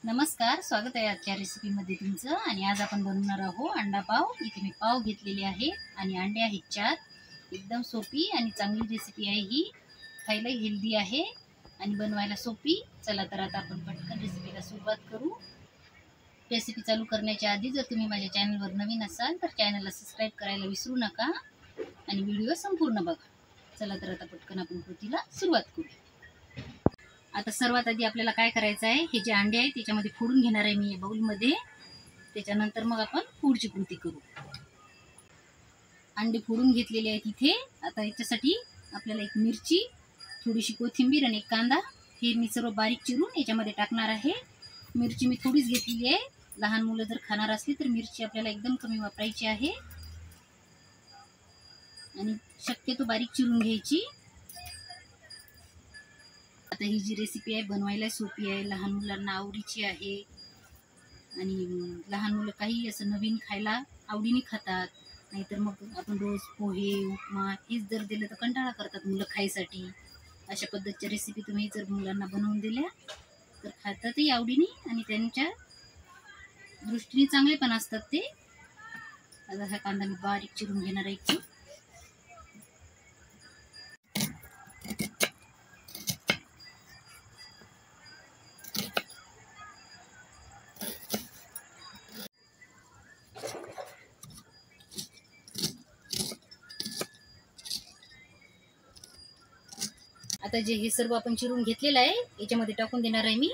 नमस्कार, स्वागत आहे आजच्या रेसिपीमध्ये तुमचं। आणि आज आपण बनवणार आहोत अंडा पाव। इथे मी पाव घेतलेले आहे आणि अंडे आहेत 4। एकदम सोपी आणि चांगली रेसिपी आहे ही। खायला हेल्दी आहे आणि बनवायला सोपी। चला तर आता आपण पटकन रेसिपीला सुरुवात करू। रेसिपी चालू करण्याच्या आधी जर तुम्ही माझ्या चॅनलवर नवीन असाल तर चॅनलला सबस्क्राइब करायला विसरू नका आणि व्हिडिओ संपूर्ण बघा। चला तर आता पटकन आपण कृतीला सुरुवात करू। आता सर्वात आधी आपल्याला काय करायचं आहे, हे जे अंडे आहेत त्याच्यामध्ये फोडून घेणार आहे मी या बाउलमध्ये। त्याच्यानंतर मग आपण पुढची कृती करू। अंडे फोडून घेतलेले आहेत इथे। आता याच्यासाठी आपल्याला एक मिरची, थोडीशी कोथिंबीर आणि एक कांदा हे मी सर्व बारीक चिरून याच्यामध्ये टाकणार आहे। मिरची मी थोडीच घेतलेली आहे। लहान मुलं जर खाणार असली तर मिरची आपल्याला एकदम कमी वापरायची आहे आणि शक्यतो बारीक चिरून घ्यायची। आता ही जी रेसिपी आहे बनवायला सोपी आहे, लहान मुलांना आवडीची आहे आणि लहान मुलं काही असं नवीन खायला आवडीने खातात। नाहीतर मग आपण रोज पोहे उपमा हेच जर दिलं तर कंटाळा करतात मुलं खायसाठी। अशा पद्धतीच्या रेसिपी तुम्ही जर मुलांना बनवून दिल्या तर खातातही आवडीने आणि त्यांच्या दृष्टीने चांगले पण असतात ते। आता हा कांदा मी बारीक चिरून घेणार आहे। आता जे हे सर्व आपण चिरून घेतलेलं आहे याच्यामध्ये टाकून देणार आहे मी।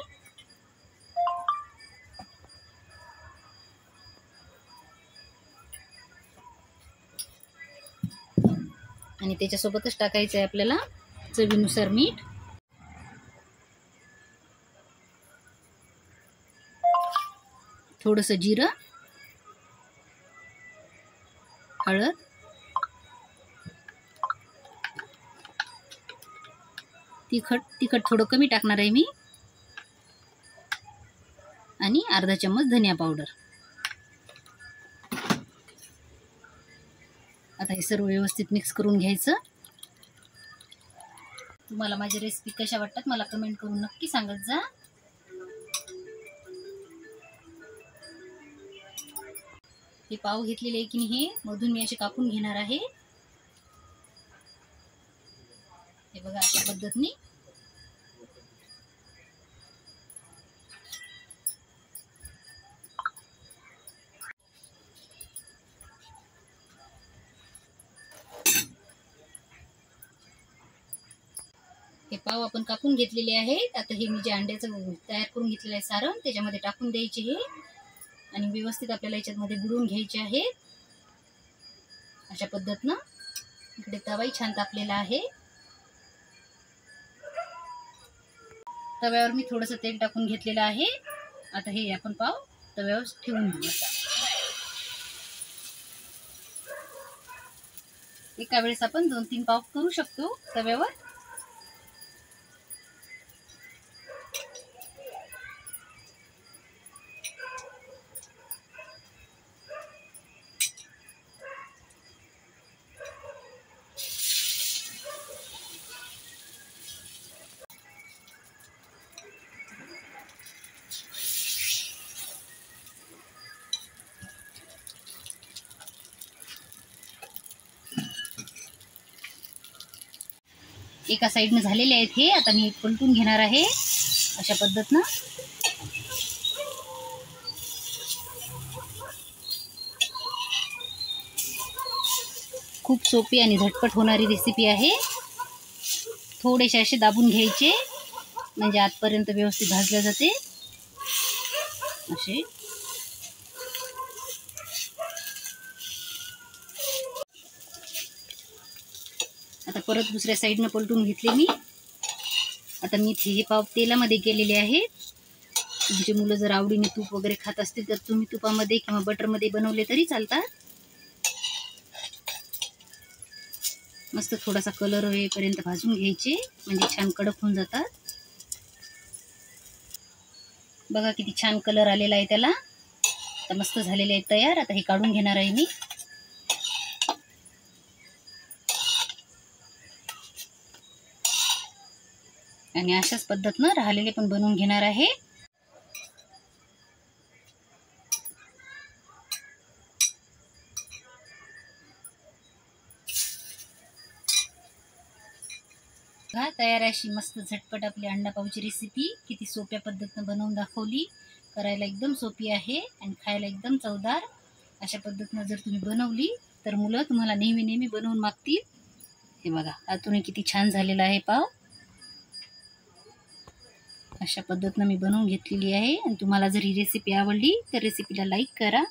आणि त्याच्यासोबतच टाकायचं आहे आपल्याला चवीनुसार मीठ, थोडंसं जिरं, हळद, तिखट थोडं कमी टाकणार आहे मी आणि अर्धा चम्मच धनिया पावडर। आता हे सर्व व्यवस्थित मिक्स करून घ्यायचं। तुम्हाला माझी रेसिपी कशा वाटतात मला कमेंट करून नक्की सांगत जा। हे पाव घेतलेले आहे की नाही, हे मधून मी असे कापून घेणार आहे। हे बघा अशा पद्धतीने। हे पाव आपण कापून घेतलेले आहेत। आता हे मी जे अंड्याचं तयार करून घेतलेलं आहे सारण त्याच्यामध्ये टाकून द्यायचे हे आणि व्यवस्थित आपल्याला याच्यामध्ये बुडवून घ्यायचे आहे अशा पद्धतीनं। इकडे तवाही छान तापलेला आहे। तव्यावर मी थोडंसं तेल टाकून घेतलेलं आहे। आता हे आपण पाव तव्यावर ठेवून देऊ। एका वेळेस आपण 2-3 पाव करू शकतो तव्यावर। एका साईडने झालेले आहेत हे। आता मी पलटून घेणार आहे अशा पद्धतीनं। खूप सोपी आणि झटपट होणारी रेसिपी आहे। थोडेसे असे दाबून घ्यायचे म्हणजे आतपर्यंत व्यवस्थित भाजले जाते असे। आता परत दुसऱ्या साईडने पलटून घेतले मी। आता मी हे पाव तेलामध्ये केलेले आहेत। तुमचे मुलं जर आवडीने तूप वगैरे खात असतील तर तुम्ही तुपामध्ये किंवा बटरमध्ये बनवले तरी चालतात। मस्त थोडासा कलर होईपर्यंत भाजून घ्यायचे म्हणजे छान कडक होऊन जातात। बघा किती छान कलर आलेला आहे त्याला। आता मस्त झालेले आहे तयार। आता हे काढून घेणार आहे मी। आणि अशाच पद्धतीने राहिलेले पण बनवून घेणार आहे। हा तयार अशी मस्त झटपट आपली अंडा पावची रेसिपी किती सोप्या पद्धतीनं बनवून दाखवली. करायला एकदम सोपी आहे आणि खायला एकदम चवदार. अशा पद्धतीनं जर तुम्ही बनवली तर मुलं तुम्हाला नेहमी नेहमी बनवून मागतील. हे बघा आतून किती छान झालेला आहे पाव. अशा पद्धतीनं मी बनवून घेतलेली आहे. आणि तुम्हाला जर ही रेसिपी आवडली तर रेसिपीला लाईक करा.